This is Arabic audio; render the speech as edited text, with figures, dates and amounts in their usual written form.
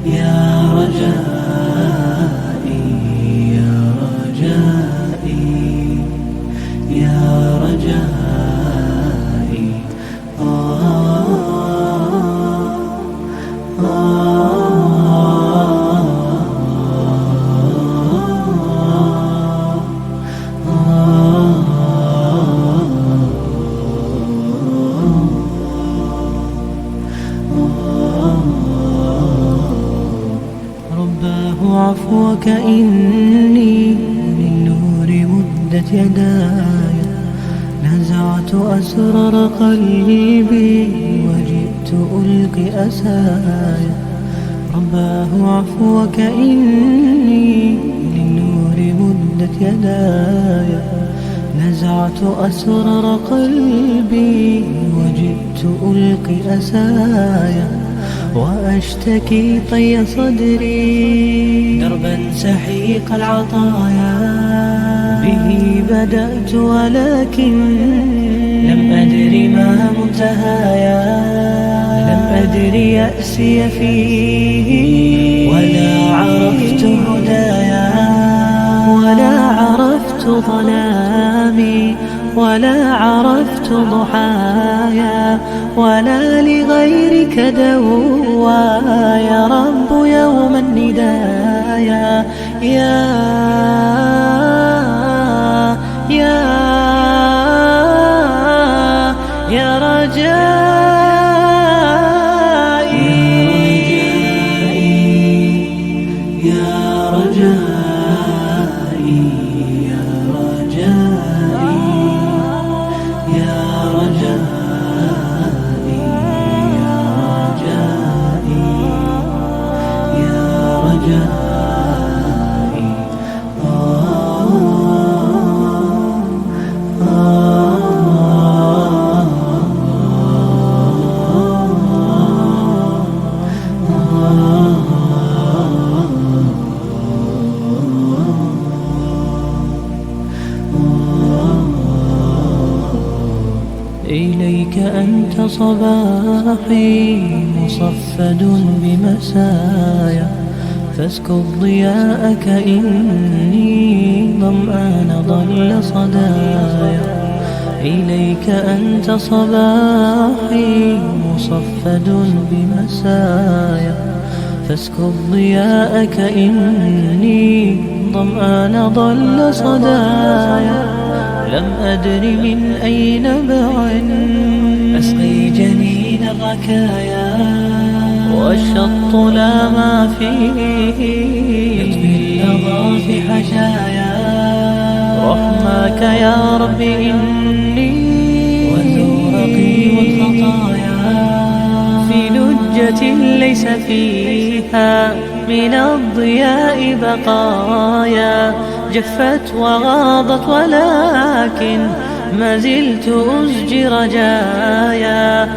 يا رجائي يا رجائي يا رجائي رباه عفوك إني للنور مدت يداي، نزعت أسرار قلبي وجئت ألقي أساي. رباه عفوك إني للنور مدت يداي، نزعت أسرار قلبي وجئت ألقي أساي. وأشتكي طي صدري دربا سحيق العطايا، به بدأت ولكن لم أدر ما منتهايا. لم أدر يأسي فيه ولا عرفت هدايا، ولا عرفت ظلامي ولا عرفت ضحايا، ولا لغيرك دوايا. رب يوم الندايا يا رجائي يا رجائي يا رجائي يا رجائي يا رجائي يا رجائي إليك أنت صباحي مصفد بمسايا، فاسكب ضياءك إني ظمآن ضل صدايا. إليك أنت صباحي مصفد بمسايا، فاسكب ضياءك إني ظمآن ضل صدايا. لم أدر من أي نبع أسقي جنين الركايا، والشط لا ما فيه يطفي اللظى في حشايا. رحماك يا رب إني وزورقي والخطايا، في لجة ليس فيها من الضياء بقايا. جفت وغاضت ولكن ما زلت أزجي رجايا.